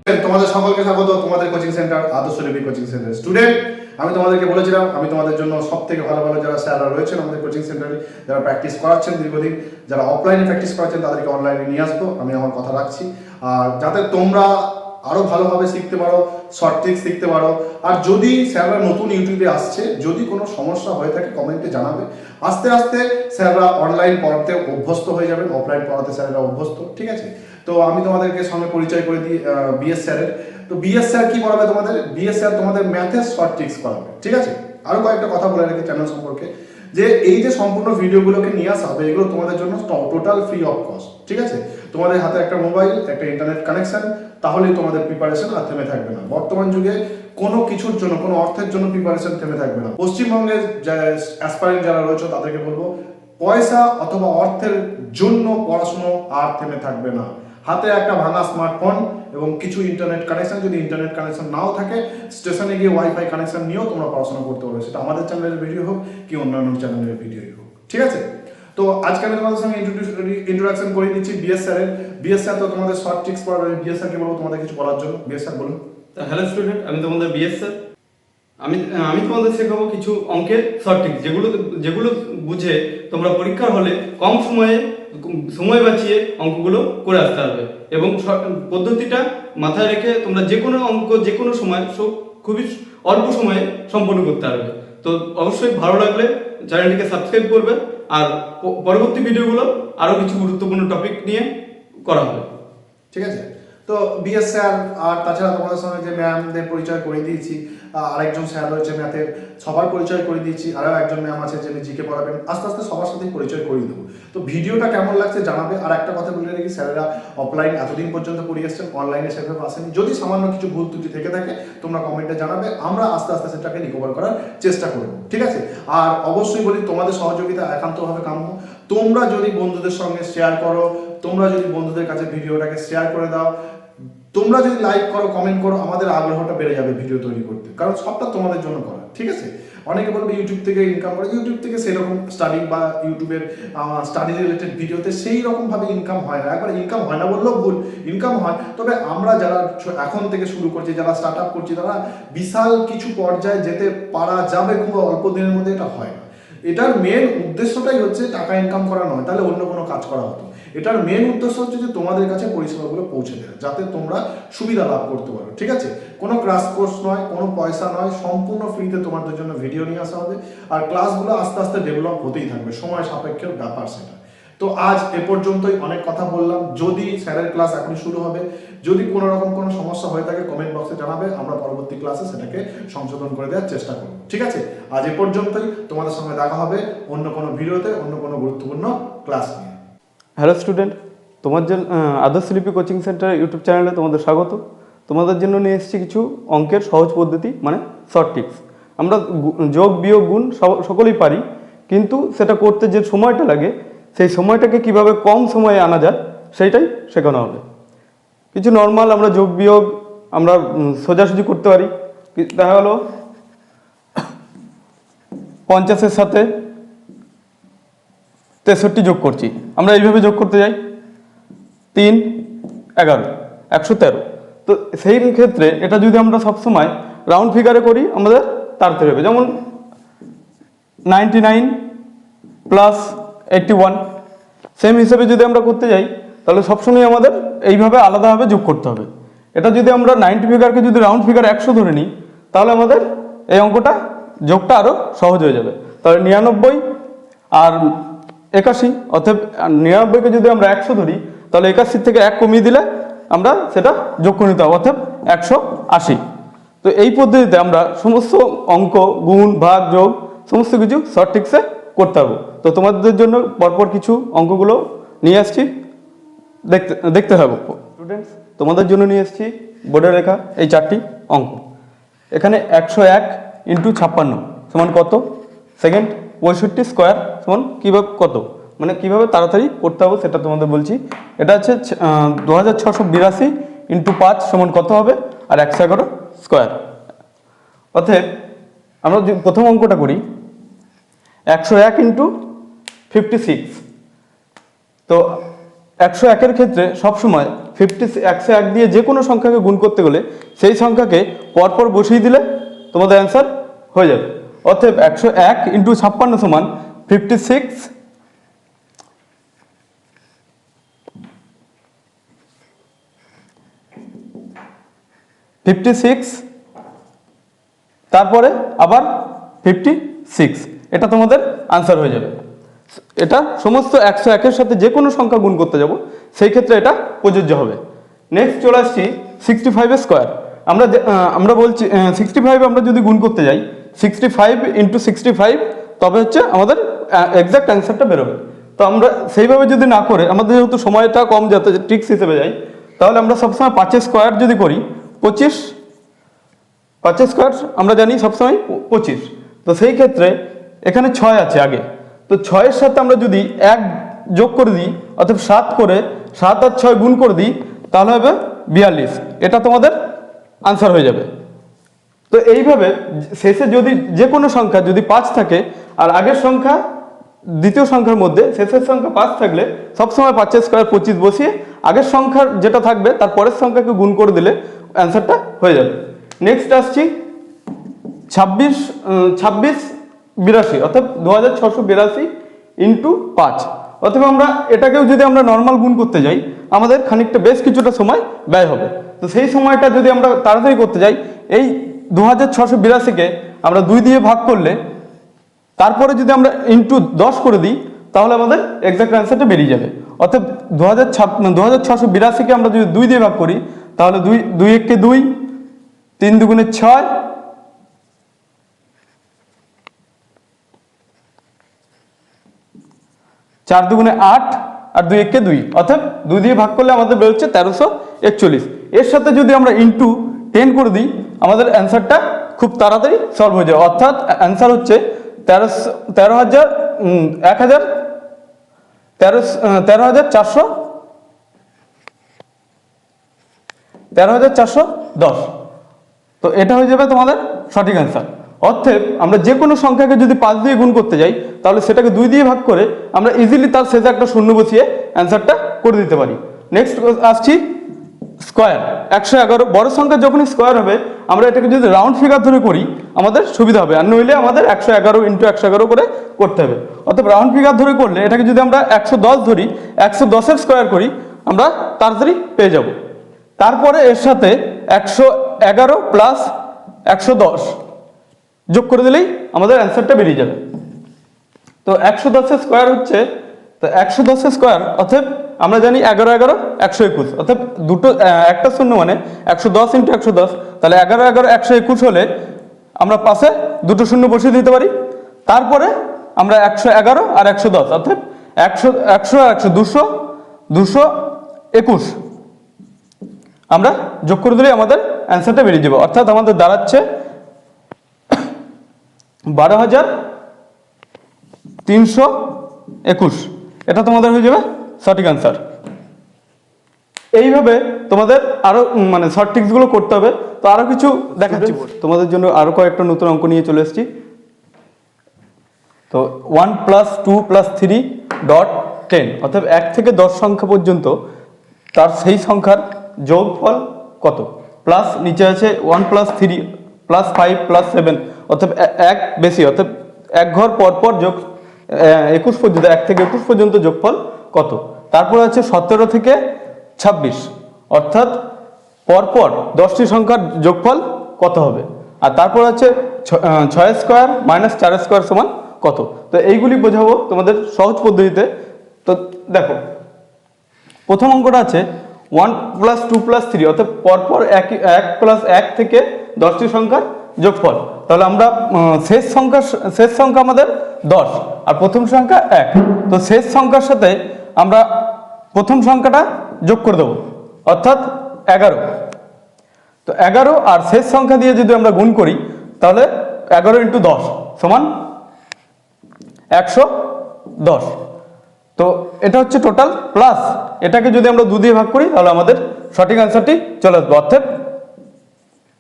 তোমাদের সকলকে স্বাগত তোমাদের কোচিং সেন্টার আদর্শ লিপি কোচিং সেন্টার স্টুডেন্ট। আমি তোমাদেরকে বলেছিলাম আমি তোমাদের জন্য সবথেকে ভালো ভালো যারা স্যাররা রয়েছেন আমাদের কোচিং সেন্টারে, যারা প্র্যাকটিস করাচ্ছেন দীর্ঘদিন, যারা অফলাইনে প্র্যাকটিস করাচ্ছেন তাদেরকে অনলাইনে নিয়ে আসবো, আমি আমার কথা রাখছি। আর যাতে তোমরা আরো ভালোভাবে শিখতে পারো, শর্ট ট্রিক্স শিখতে পারো। আর যদি স্যাররা নতুন ইউটিউবে আসছে, যদি কোনো সমস্যা হয়ে থাকে কমেন্টে জানাবে। আস্তে আস্তে স্যাররা অনলাইন পড়াতে অভ্যস্ত হয়ে যাবেন, অফলাইন পড়াতে স্যাররা অভ্যস্ত, ঠিক আছে? তো আমি তোমাদেরকে সঙ্গে পরিচয় করে দিই বিএস স্যারের। তো বিএস স্যার কি পড়াবে তোমাদের? বিএস স্যার তোমাদের ম্যাথের শর্ট ট্রিক্স করাবে, ঠিক আছে? আরো কয়েকটা কথা বলে রাখি চ্যানেল সম্পর্কে, যে এই যে সম্পূর্ণ ভিডিওগুলোকে নিয়ে আসা হবে এগুলো তোমাদের জন্য টোটাল ফ্রি অফ কস্ট, ঠিক আছে? তোমাদের হাতে একটা মোবাইল, একটা ইন্টারনেট কানেকশন, তাহলেই তোমাদের প্রিপারেশন আর থেমে থাকবে না। বর্তমান যুগে কোনো কিছুর জন্য, কোনো অর্থের জন্য প্রিপারেশন থেমে থাকবে না। পশ্চিমবঙ্গের অ্যাসপারেন্ট যারা রয়েছে তাদেরকে বলবো, পয়সা অথবা অর্থের জন্য পড়াশুনো আর থেমে থাকবে না। হাতে একটা ভাঙা স্মার্টফোন এবং কিছু ইন্টারনেট কানেকশন, যদি ইন্টারনেট কানেকশন নাও থাকে স্টেশনে গিয়ে ওয়াইফাই কানেকশন নিয়েও তোমরা পড়াশোনা করতে পারবে, সেটা আমাদের চ্যানেলের ভিডিও হোক কি অন্যান্য চ্যানেলের ভিডিওই হোক, ঠিক আছে? তো আজকে আমি তোমাদের সঙ্গে ইন্ট্রোডাকশন করে দিচ্ছি বিএস স্যারের। বিএস স্যার তো তোমাদের শর্ট ট্রিক্স পড়াবে। বিএস স্যারকে বলবো তোমাদের কিছু বলার জন্য। বিএস স্যার বলুন। হ্যালো স্টুডেন্ট, আমি তোমাদের বিএস স্যার। আমি তোমাদের শেখাবো কিছু অঙ্কের শর্ট ট্রিক্স, যেগুলো বুঝে তোমরা পরীক্ষার হলে কম সময় বাঁচিয়ে অঙ্কগুলো করে আসতে পারবে। এবং পদ্ধতিটা মাথায় রেখে তোমরা যে কোনো অঙ্ক যে কোনো সময় খুবই অল্প সময়ে সম্পন্ন করতে পারবে। তো অবশ্যই ভালো লাগলে চ্যানেলটিকে সাবস্ক্রাইব করবে। আর পরবর্তী ভিডিওগুলো আরও কিছু গুরুত্বপূর্ণ টপিক নিয়ে করা হবে, ঠিক আছে? তো বিএস স্যার আর তাছাড়া তোমাদের সঙ্গে যে ম্যামদের পরিচয় করে দিয়েছি, আরেকজন স্যার রয়েছে ম্যাথের, সবার পরিচয় করে দিয়েছি। আরও একজন ম্যাম আছে যিনি জিকে পড়াবেন। আস্তে আস্তে সবার সাথেই পরিচয় করিয়ে দেবো। তো ভিডিওটা কেমন লাগছে জানাবে। আর একটা কথা বলে রাখি, স্যারেরা অফলাইন এতদিন পর্যন্ত পড়িয়ে এসছেন, অনলাইনে সেভাবে আসেনি। যদি সামান্য কিছু ভুল ত্রুটি থেকে থাকে তোমরা কমেন্টে জানাবে, আমরা আস্তে আস্তে সেটাকে রিকভার করার চেষ্টা করব, ঠিক আছে? আর অবশ্যই বলি, তোমাদের সহযোগিতা একান্তভাবে কাম্য। তোমরা যদি বন্ধুদের সঙ্গে শেয়ার করো, তোমরা যদি বন্ধুদের কাছে ভিডিওটাকে শেয়ার করে দাও, তোমরা যদি লাইক করো, কমেন্ট করো, আমাদের আগ্রহটা বেড়ে যাবে ভিডিও তৈরি করতে, কারণ সবটা তোমাদের জন্য করা, ঠিক আছে? অনেকে বলবে ইউটিউব থেকে ইনকাম করে। ইউটিউব থেকে সেরকম স্টাডি বা ইউটিউবের স্টাডি রিলেটেড ভিডিওতে সেই রকমভাবে ইনকাম হয় না। একবার ইনকাম হয় না বললেও ভুল, ইনকাম হয়। তবে আমরা যারা এখন থেকে শুরু করছি, যারা স্টার্ট আপ করছি, তারা বিশাল কিছু পর্যায়ে যেতে পারা যাবে খুব অল্প দিনের মধ্যে, এটা হয় না। এটার মেন উদ্দেশ্যটাই হচ্ছে টাকা ইনকাম করা নয়, তাহলে অন্য কোনো কাজ করা হতো। এটার মেন উদ্দেশ্য হচ্ছে যে তোমাদের কাছে পরিষেবাগুলো পৌঁছে দেওয়া, যাতে তোমরা সুবিধা লাভ করতে পারো, ঠিক আছে? কোনো ক্লাস কোর্স নয়, কোনো পয়সা নয়, সম্পূর্ণ ফ্রিতে তোমাদের জন্য ভিডিও নিয়ে আসা হবে। আর ক্লাসগুলো আস্তে আস্তে ডেভেলপ হতেই থাকবে, সময় সাপেক্ষের ব্যাপার সেটা। তো আজ এ পর্যন্তই, অনেক কথা বললাম। যদি স্যারের ক্লাস এখনই শুরু হবে, যদি কোনো রকম কোনো সমস্যা হয়ে থাকে কমেন্ট বক্সে জানাবে, আমরা পরবর্তী ক্লাসে সেটাকে সংশোধন করে দেওয়ার চেষ্টা করব, ঠিক আছে? আজ এ পর্যন্তই, তোমাদের সঙ্গে দেখা হবে অন্য কোনো ভিডিওতে, অন্য কোনো গুরুত্বপূর্ণ ক্লাস নিয়ে। হ্যালো স্টুডেন্ট, তোমার জন্য আদর্শ লিপি কোচিং সেন্টার ইউটিউব চ্যানেলে তোমাদের স্বাগত। তোমাদের জন্য নিয়ে এসেছি কিছু অঙ্কের সহজ পদ্ধতি, মানে শর্ট ট্রিক্স। আমরা যোগ বিয়োগ গুণ সকলেই পারি, কিন্তু সেটা করতে যে সময়টা লাগে, সেই সময়টাকে কিভাবে কম সময়ে আনা যায় সেইটাই শেখানো হবে। কিছু নর্মাল আমরা যোগ বিয়োগ আমরা সোজাসুজি করতে পারি। দেখা গেলো 50-এর সাথে 63 যোগ করছি, আমরা এইভাবে যোগ করতে যাই, 3, 11, 113। তো সেই ক্ষেত্রে এটা যদি আমরা সবসময় রাউন্ড ফিগারে করি আমাদের তাড়াতাড়ি হবে। যেমন 99 প্লাস 81, সেম হিসেবে যদি আমরা করতে যাই তাহলে সবসময় আমাদের এইভাবে আলাদাভাবে যোগ করতে হবে। এটা যদি আমরা 90 ফিগারকে যদি রাউন্ড ফিগার 100 ধরে নিই, তাহলে আমাদের এই অঙ্কটা যোগটা আরও সহজ হয়ে যাবে। তাহলে 99 আর 81, অর্থাৎ 99কে যদি আমরা 100 ধরি, তাহলে 81 থেকে 1 কমিয়ে দিলে আমরা সেটা যোগ করে নিতে হবে, অর্থাৎ 180। তো এই পদ্ধতিতে আমরা সমস্ত অঙ্ক, গুণ, ভাগ, যোগ সমস্ত কিছু শর্ট ট্রিক্সে করতে পারবো। তো তোমাদের জন্য পরপর কিছু অঙ্কগুলো নিয়ে আসছি, দেখতে হবে। স্টুডেন্টস, তোমাদের জন্য নিয়ে এসেছি বোর্ডে লেখা এই 4টি অঙ্ক। এখানে 101 ইন্টু 56 সমান কত? সেকেন্ড, 65 স্কোয়ার সমান কীভাবে কত, মানে কীভাবে তাড়াতাড়ি করতে হবে সেটা তোমাদের বলছি। এটা হচ্ছে 2682 ইন্টু 5 সমান কত হবে? আর 111 স্কোয়ার। অর্থাৎ আমরা যদি প্রথম অঙ্কটা করি, 101 ইন্টু 56, তো 101-এর ক্ষেত্রে সবসময় 101 দিয়ে যে কোনো সংখ্যাকে গুণ করতে গেলে সেই সংখ্যাকে পরপর বসিয়ে দিলে তোমাদের অ্যান্সার হয়ে যাবে। অতএব 101 ইন্টু 56 সমান 56, তারপরে আবার 56, এটা তোমাদের আনসার হয়ে যাবে। এটা সমস্ত 101-এর সাথে যে কোনো সংখ্যা গুণ করতে যাব সেই ক্ষেত্রে এটা প্রযোজ্য হবে। নেক্সট চলে আসছি 65-এর স্কোয়ার। আমরা বলছি 65 আমরা যদি গুণ করতে যাই 65 ইন্টু 65, তবে হচ্ছে আমাদের এক্সাক্ট অ্যান্সারটা বেরোবে। তো আমরা সেইভাবে যদি না করে, আমাদের যেহেতু সময়টা কম যাতে ট্রিক্স হিসেবে যাই, তাহলে আমরা সবসময় 5-এর স্কোয়ার যদি করি 25, 5-এর স্কোয়ার আমরা জানি সবসময় 25। তো সেই ক্ষেত্রে এখানে 6 আছে আগে, তো 6-এর সাথে আমরা যদি 1 যোগ করে দিই, অর্থাৎ 7 করে 7 আর 6 গুণ করে দিই, তাহলে হবে 42। এটা তোমাদের আনসার হয়ে যাবে। তো এইভাবে শেষে যদি যে কোনো সংখ্যা যদি 5 থাকে আর আগের সংখ্যা দ্বিতীয় সংখ্যার মধ্যে শেষের সংখ্যা 5 থাকলে সবসময় 5-এর স্কোয়ার 25 বসিয়ে আগের সংখ্যার যেটা থাকবে তার পরের সংখ্যাকে গুণ করে দিলে অ্যান্সারটা হয়ে যাবে। নেক্সট আসছি 2682, অর্থাৎ 2682 ইন্টু 5। অথবা আমরা এটাকেও যদি আমরা নর্মাল গুণ করতে যাই আমাদের খানিকটা বেশ কিছুটা সময় ব্যয় হবে। তো সেই সময়টা যদি আমরা তাড়াতাড়ি করতে যাই, এই 2682-কে আমরা 2 দিয়ে ভাগ করলে তারপরে যদি আমরা ইন্টু 10 করে দিই তাহলে আমাদের এক্সাক্ট অ্যান্সারটা বেরিয়ে যাবে। অর্থাৎ 2682-কে আমরা যদি 2 দিয়ে ভাগ করি তাহলে 2 1 কে 2, 3 দুগুণে 6, 4 দুগুণে 8 আর 2 1 কে 2, অর্থাৎ 2 দিয়ে ভাগ করলে আমাদের বেরোচ্ছে 1341। এর সাথে যদি আমরা ইন্টু 10 করে দিই আমাদের অ্যান্সারটা খুব তাড়াতাড়ি সলভ হয়ে যায়। অর্থাৎ অ্যান্সার হচ্ছে 13,410। তো এটা হয়ে যাবে তোমাদের সঠিক অ্যান্সার। অতএব আমরা যে কোনো সংখ্যাকে যদি 5 দিয়ে গুণ করতে যাই তাহলে সেটাকে 2 দিয়ে ভাগ করে আমরা ইজিলি তার শেষে একটা শূন্য বসিয়ে অ্যান্সারটা করে দিতে পারি। নেক্সট আসছি স্কোয়ার। 111 বড় সংখ্যা যখনই স্কোয়ার হবে আমরা এটাকে যদি রাউন্ড ফিগার ধরে করি আমাদের সুবিধা হবে, আর নইলে আমাদের 111 ইন্টু 111 করে করতে হবে। অর্থাৎ রাউন্ড ফিগার ধরে করলে এটাকে যদি আমরা 110 ধরি, 110-এর স্কোয়ার করি আমরা তাড়াতাড়ি পেয়ে যাব। তারপরে এর সাথে 111 প্লাস 110 যোগ করে দিলেই আমাদের অ্যান্সারটা বেরিয়ে যাবে। তো 110-এর স্কোয়ার হচ্ছে, তো 110-এর স্কোয়ার অর্থাৎ আমরা জানি 11 11 121, অর্থাৎ দুটো একটা শূন্য মানে 110 ইন্টু 110, তাহলে 11 11 121 হলে আমরা পাশে দুটো শূন্য বসিয়ে দিতে পারি। তারপরে আমরা 111 আর 110 অর্থাৎ 100 100 আর 100 200 221 আমরা যোগ করে দিলে আমাদের অ্যান্সারটা বেরিয়ে যাবে। অর্থাৎ আমাদের দাঁড়াচ্ছে 12,321। এটা তোমাদের হয়ে যাবে সঠিক অ্যান্সার। এইভাবে তোমাদের আরো মানে শর্ট ট্রিক্সগুলো করতে হবে। তো আরো কিছু দেখাচ্ছি তোমাদের জন্য, আরো কয়েকটা নতুন অঙ্ক নিয়ে চলে এসেছি। তো 1 + 2 + 3.10 অর্থাৎ 1 থেকে 10 সংখ্যা পর্যন্ত তার সেই সংখ্যার যোগফল কত, প্লাস নিচে আছে 1 + 3 + 5 + 7 অর্থাৎ 1 বেশি, অর্থাৎ 1 ঘর পর পর যোগ 21 পর্যন্ত, 1 থেকে 21 পর্যন্ত যোগফল কত। তারপর আছে 17 থেকে 26 অর্থাৎ পরপর 10টি সংখ্যার যোগফল কত হবে। আর তারপর আছে 6 স্কোয়ার মাইনাস 4 স্কোয়ার সমান কত। তো এইগুলি বোঝাবো তোমাদের সহজ পদ্ধতিতে। তো দেখো প্রথম অঙ্কটা আছে 1 + 2 + 3 অর্থাৎ পরপর 1 + 1 থেকে 10টি সংখ্যার যোগফল। তাহলে আমরা শেষ সংখ্যা আমাদের 10 আর প্রথম সংখ্যা 1, তো শেষ সংখ্যার সাথে আমরা প্রথম সংখ্যাটা যোগ করে দেবো অর্থাৎ 11। তো 11 আর শেষ সংখ্যা দিয়ে যদি আমরা গুণ করি তাহলে 11 × 10 সমান 110। তো এটা হচ্ছে টোটাল, প্লাস এটাকে যদি আমরা 2 দিয়ে ভাগ করি তাহলে আমাদের সঠিক অ্যান্সারটি চলে আসবে, অর্থাৎ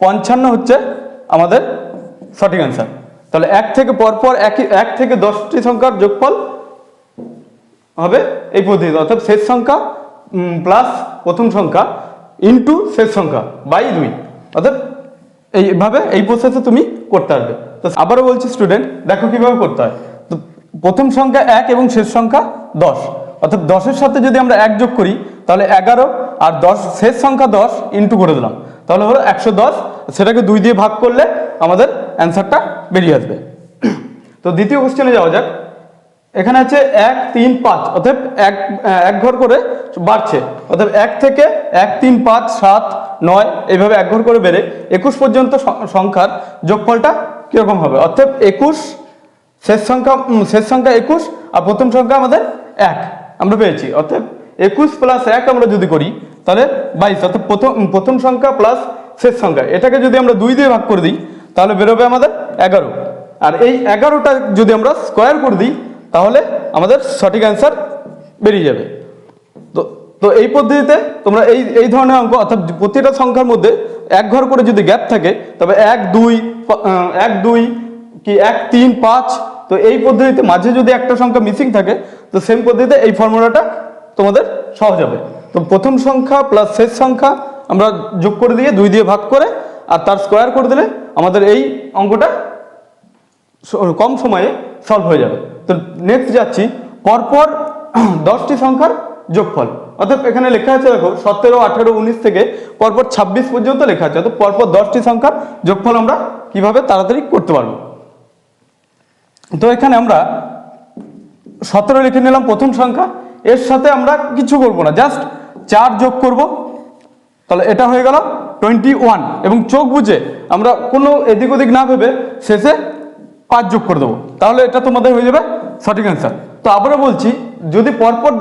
55 হচ্ছে আমাদের সঠিক অ্যান্সার। তাহলে 1 থেকে পরপর 1 থেকে 10টি সংখ্যার যোগফল হবে এই পদ্ধতিতে, অর্থাৎ শেষ সংখ্যা প্লাস প্রথম সংখ্যা ইন্টু শেষ সংখ্যা বাই 2, অর্থাৎ এইভাবে এই প্রসেসে তুমি করতে পারবে। তো আবারও বলছি স্টুডেন্ট, দেখো কিভাবে করতে হয়। তো প্রথম সংখ্যা 1 এবং শেষ সংখ্যা 10, অর্থাৎ 10-এর সাথে যদি আমরা 1 যোগ করি তাহলে 11, আর 10 শেষ সংখ্যা 10 ইন্টু করে দিলাম, তাহলে হলো 110, সেটাকে 2 দিয়ে ভাগ করলে আমাদের অ্যান্সারটা বেরিয়ে আসবে। তো দ্বিতীয় কোশ্চেনে যাওয়া যাক। এখানে আছে 1 3 5, অর্থাৎ এক ঘর করে বাড়ছে, অর্থাৎ 1 থেকে 1 3 5 7 9 এইভাবে এক ঘর করে বেড়ে 21 পর্যন্ত সংখ্যার যোগফলটা কিরকম হবে। অর্থাৎ 21 শেষ সংখ্যা 21 আর প্রথম সংখ্যা আমাদের 1 আমরা পেয়েছি, অর্থাৎ 21 প্লাস 1 আমরা যদি করি তাহলে 22, অর্থাৎ প্রথম সংখ্যা প্লাস শেষ সংখ্যা এটাকে যদি আমরা 2 দিয়ে ভাগ করে দিই তাহলে বেরোবে আমাদের 11, আর এই 11টা যদি আমরা স্কোয়ার করে দিই তাহলে আমাদের সঠিক অ্যান্সার বেরিয়ে যাবে। তো এই পদ্ধতিতে তোমরা এই ধরনের অঙ্ক, অর্থাৎ প্রতিটা সংখ্যার মধ্যে এক ঘর করে যদি গ্যাপ থাকে তবে 1 2 কি 1 3 5, তো এই পদ্ধতিতে মাঝে যদি একটা সংখ্যা মিসিং থাকে তো সেম পদ্ধতিতে এই ফর্মুলাটা তোমাদের সহজ হবে। তো প্রথম সংখ্যা প্লাস শেষ সংখ্যা আমরা যোগ করে দিয়ে 2 দিয়ে ভাগ করে আর তার স্কোয়ার করে দিলে আমাদের এই অঙ্কটা কম সময়ে সলভ হয়ে যাবে। তো নেক্সট যাচ্ছি পরপর 10টি সংখ্যার যোগফল, অর্থাৎ এখানে লেখা আছে দেখো 17 18 19 থেকে পরপর 26 পর্যন্ত লেখা আছে, অর্থাৎ পরপর 10টি সংখ্যার যোগফল আমরা কিভাবে তাড়াতাড়ি করতে পারবো। তো এখানে আমরা 17 লিখে নিলাম প্রথম সংখ্যা, এর সাথে আমরা কিছু করব না, জাস্ট 4 যোগ করব, তাহলে এটা হয়ে গেল 21, এবং চোখ বুঝে আমরা কোনো এদিক ওদিক না ভেবে শেষে 5 যোগ করে দেবো, তাহলে এটা তোমাদের হয়ে যাবে সঠিক অ্যান্সার। তো আবারও বলছি, যদি পরপর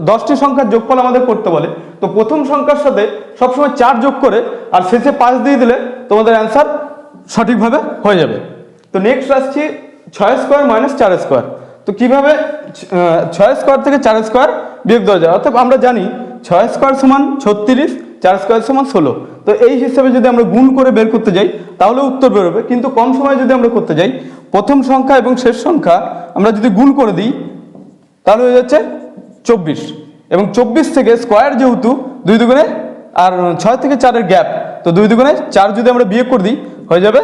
10টি সংখ্যার যোগফল আমাদের করতে বলে তো প্রথম সংখ্যার সাথে সবসময় 4 যোগ করে আর শেষে 5 দিয়ে দিলে তোমাদের অ্যান্সার সঠিকভাবে হয়ে যাবে। তো নেক্সট আসছি 6 স্কোয়ার মাইনাস 4 স্কোয়ার। তো কিভাবে 6 স্কোয়ার থেকে 4 স্কোয়ার বিয়োগ দেওয়া যায়, অর্থাৎ আমরা জানি 6 স্কোয়ার সমান 36, 4 স্কোয়ার সমান 16, তো এই হিসেবে যদি আমরা গুণ করে বের করতে যাই তাহলে উত্তর বেরোবে। কিন্তু কম সময়ে যদি আমরা করতে যাই, প্রথম সংখ্যা এবং শেষ সংখ্যা আমরা যদি গুণ করে দিই তাহলে হয়ে যাচ্ছে 24, এবং 24 থেকে স্কোয়ার যেহেতু 2 দুগুণে আর 6 থেকে 4-এর গ্যাপ, তো 2 দুগুণে 4 যদি আমরা বিয়োগ করে দিই হয়ে যাবে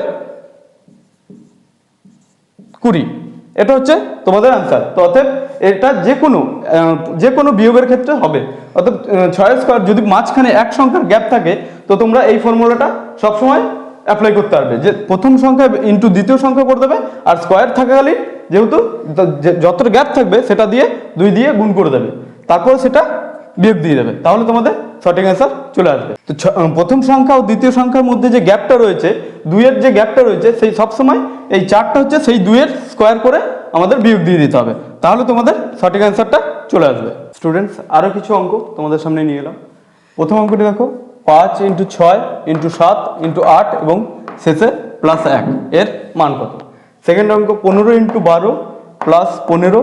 20, এটা হচ্ছে তোমাদের অ্যান্সার। তো অতএব এটা যে কোনো বিয়োগের ক্ষেত্রে হবে, অর্থাৎ 6 স্কোয়ার যদি মাঝখানে এক সংখ্যার গ্যাপ থাকে তো তোমরা এই ফর্মুলাটা সবসময় অ্যাপ্লাই করতে পারবে, যে প্রথম সংখ্যা ইন্টু দ্বিতীয় সংখ্যা করে দেবে আর স্কোয়ার থাকাকালীন যেহেতু যত গ্যাপ থাকবে সেটা দিয়ে 2 দিয়ে গুণ করে দেবে, তারপর সেটা বিয়োগ দিয়ে দেবে, তাহলে তোমাদের সঠিক অ্যান্সার চলে আসবে। তো প্রথম সংখ্যা ও দ্বিতীয় সংখ্যার মধ্যে যে গ্যাপটা রয়েছে, 2-এর যে গ্যাপটা রয়েছে, সেই সবসময় এই 4টা হচ্ছে সেই 2-এর স্কোয়ার করে আমাদের বিয়োগ দিয়ে দিতে হবে, তাহলে তোমাদের সঠিক অ্যান্সারটা চলে আসবে। স্টুডেন্টস, আরও কিছু অঙ্ক তোমাদের সামনে নিয়ে এলাম। প্রথম অঙ্কটি দেখো 5 × 6 × 7 × 8 এবং শেষে +1 এর মান কত। সেকেন্ড অঙ্ক 15 × 12 +15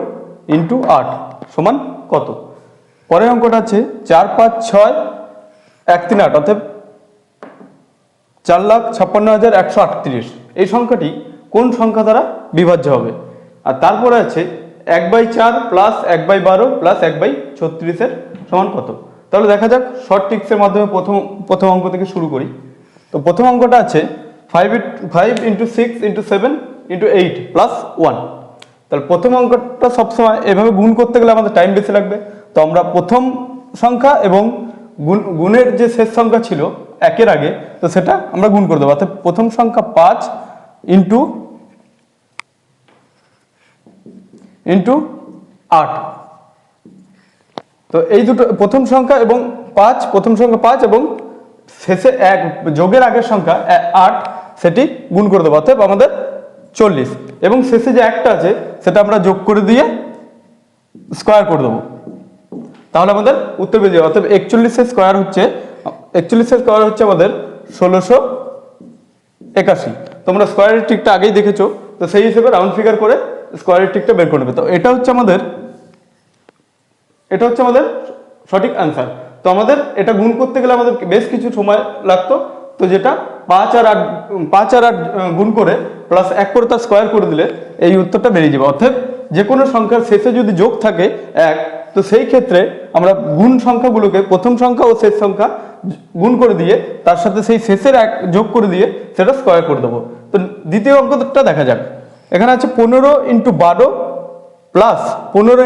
× 8 সমান কত। পরের অঙ্কটা আছে 4 5 6 1 3 8, অর্থাৎ 4,56,138, এই সংখ্যাটি কোন সংখ্যা দ্বারা বিভাজ্য হবে। আর তারপরে আছে 1/4 + 1/12 + 1/36 এর সমান কত। তাহলে দেখা যাক শর্ট ট্রিক্সের মাধ্যমে প্রথম অঙ্ক থেকে শুরু করি। তো প্রথম অঙ্কটা আছে 5 × 6 × 7 × 8 + 1। তাহলে প্রথম অঙ্কটা সবসময় এভাবে গুণ করতে গেলে আমাদের টাইম বেশি লাগবে, তো আমরা প্রথম সংখ্যা এবং গুণের যে শেষ সংখ্যা ছিল 1-এর আগে, তো সেটা আমরা গুণ করে দেবো, অর্থাৎ প্রথম সংখ্যা 5 × 8। তো এই দুটো প্রথম সংখ্যা এবং 5 এবং শেষে 1 যোগের আগের সংখ্যা 8, সেটি গুণ করে দেবো, অর্থাৎ আমাদের 40, এবং শেষে যে একটা আছে সেটা আমরা যোগ করে দিয়ে স্কোয়ার করে দেবো, তাহলে আমাদের উত্তর পেয়ে যাবে। অর্থাৎ 41-এর স্কোয়ার হচ্ছে আমাদের 1681। তোমরা স্কোয়ারের ট্রিকটা আগেই দেখেছো, তো সেই হিসেবে রাউন্ড ফিগার করে স্কোয়ারের ট্রিকটা বের করে নেবে। তো এটা হচ্ছে আমাদের সঠিক অ্যান্সার। তো আমাদের এটা গুণ করতে গেলে আমাদের বেশ কিছু সময় লাগতো, তো যেটা 5 আর 8 গুণ করে +1 করে তার স্কোয়ার করে দিলে এই উত্তরটা বেরিয়ে যাবে। অর্থাৎ যে কোনো সংখ্যার শেষে যদি যোগ থাকে 1, তো সেই ক্ষেত্রে আমরা গুণ সংখ্যাগুলোকে প্রথম সংখ্যা ও শেষ সংখ্যা গুণ করে দিয়ে তার সাথে সেই শেষের এক যোগ করে দিয়ে সেটা স্কয়ার করে দেবো। তো দ্বিতীয় অঙ্কটা দেখা যাক। এখানে আছে 15 × 12 প্লাস 15 ×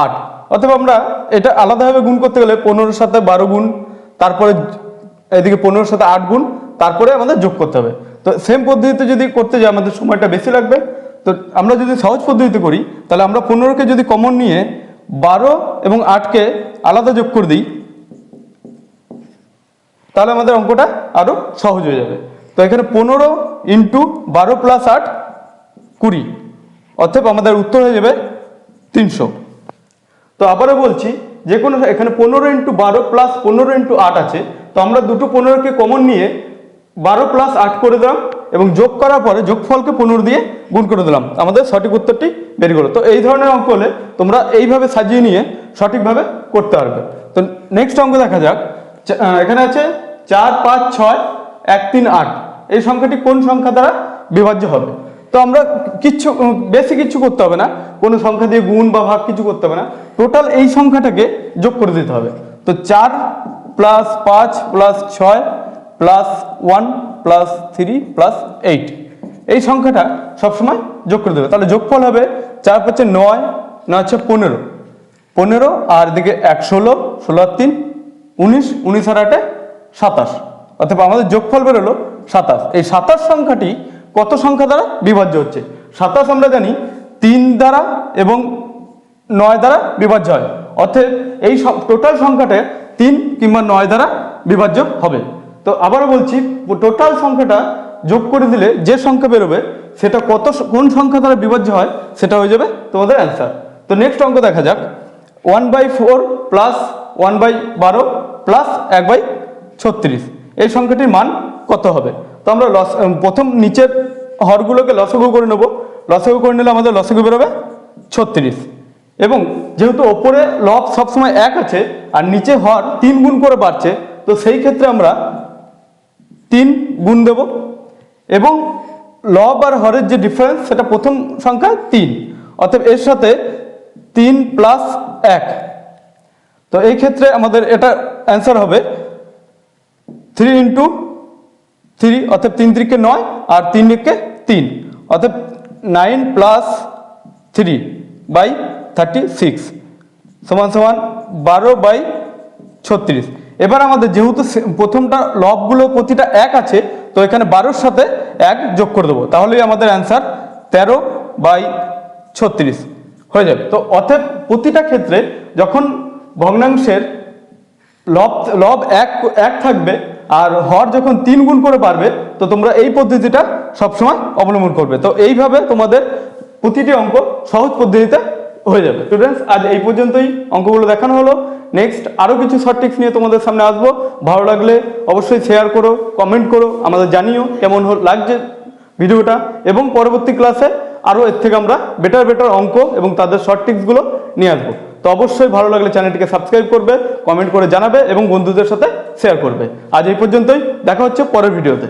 8। অথবা আমরা এটা আলাদাভাবে গুণ করতে গেলে 15-র সাথে 12 গুণ, তারপরে এদিকে 15-র সাথে 8 গুণ, তারপরে আমাদের যোগ করতে হবে। তো সেম পদ্ধতিতে যদি করতে যাই আমাদের সময়টা বেশি লাগবে। তো আমরা যদি সহজ পদ্ধতিতে করি তাহলে আমরা 15কে যদি কমন নিয়ে 12 এবং 8কে আলাদা যোগ করে দিই তাহলে আমাদের অঙ্কটা আরো সহজ হয়ে যাবে। তো এখানে 15 × 12 + 8 20, অর্থাৎ আমাদের উত্তর হয়ে যাবে 300। তো আবারও বলছি, যে কোনো এখানে 15 × 12 + 15 × 8 আছে, তো আমরা দুটো 15কে কমন নিয়ে 12 + 8 করে দিলাম এবং যোগ করার পরে যোগফলকে 15 দিয়ে গুণ করে দিলাম, আমাদের সঠিক উত্তরটি বের হলো। তো এই ধরনের অঙ্ক হলে তোমরা এইভাবে সাজিয়ে নিয়ে সঠিকভাবে করতে পারবে। তো নেক্সট অঙ্ক দেখা যাক। এখানে আছে 4, 5, 6, 1, 3, 8। এই সংখ্যাটি কোন সংখ্যা দ্বারা বিভাজ্য হবে? তো আমরা বেশি কিছু করতে হবে না, কোনো সংখ্যা দিয়ে গুণ বা ভাগ কিছু করতে হবে না, টোটাল এই সংখ্যাটাকে যোগ করে দিতে হবে। তো 4 + 5 + 6 + 1 + 3 + 8, এই সংখ্যাটা সবসময় যোগ করে দেবে। তাহলে যোগফল হবে 4 × 5 = 9, 9 × 15, 15, আর এদিকে 1 16, 16 আর 3 19, 19 আর 8 27, অর্থাৎ আমাদের যোগফল বেরোলো 27। এই 27 সংখ্যাটি কত সংখ্যা দ্বারা বিভাজ্য হচ্ছে? 27 আমরা জানি 3 দ্বারা এবং 9 দ্বারা বিভাজ্য হয়, অর্থাৎ এই টোটাল সংখ্যাটা 3 কিংবা 9 দ্বারা বিভাজ্য হবে। তো আবারও বলছি, টোটাল সংখ্যাটা যোগ করে দিলে যে সংখ্যা বেরোবে সেটা কোন সংখ্যা দ্বারা বিভাজ্য হয় সেটা হয়ে যাবে তোমাদের অ্যান্সার। তো নেক্সট অঙ্ক দেখা যাক। 1/4 + 1/12 + 1/36, এই সংখ্যাটির মান কত হবে? তো আমরা প্রথম নিচের হরগুলোকে লসাগু করে নেব। লসাগু করে নিলে আমাদের লসাগু বেরোবে 36, এবং যেহেতু ওপরে লব সবসময় 1 আছে আর নিচে হর 3 গুণ করে বাড়ছে, তো সেই ক্ষেত্রে আমরা 3 গুণ দেব, এবং লব আর হরের যে ডিফারেন্স সেটা প্রথম সংখ্যা 3, অতএব এর সাথে 3 + 1। তো এই ক্ষেত্রে আমাদের এটা অ্যান্সার হবে 3 × 3, অর্থাৎ 3 × 3 = 9 আর 3 × 1 = 3, অর্থাৎ 9 + 3/36 = 12/36। এবার আমাদের যেহেতু প্রথমটা লবগুলো প্রতিটা 1 আছে, তো এখানে 12-র সাথে 1 যোগ করে দেবো, তাহলেই আমাদের অ্যান্সার 13/36 হয়ে যাবে। তো অর্থাৎ প্রতিটা ক্ষেত্রে যখন ভগ্নাংশের লব 1 থাকবে আর হর যখন 3 গুণ করে পারবে, তো তোমরা এই পদ্ধতিটা সবসময় অবলম্বন করবে। তো এইভাবে তোমাদের প্রতিটি অঙ্ক সহজ পদ্ধতিতে হয়ে যাবে। স্টুডেন্টস, আজ এই পর্যন্তই অঙ্কগুলো দেখানো হলো। নেক্সট আরও কিছু শর্ট ট্রিক্স নিয়ে তোমাদের সামনে আসবো। ভালো লাগলে অবশ্যই শেয়ার করো, কমেন্ট করো, আমাদের জানিও কেমন লাগছে ভিডিওটা, এবং পরবর্তী ক্লাসে আরও এর থেকে আমরা বেটার অঙ্ক এবং তাদের শর্ট ট্রিক্সগুলো নিয়ে আসবো। তো অবশ্যই ভালো লাগলে চ্যানেলটিকে সাবস্ক্রাইব করবে, কমেন্ট করে জানাবে এবং বন্ধুদের সাথে শেয়ার করবে। আজ এই পর্যন্তই, দেখা হচ্ছে পরের ভিডিওতে।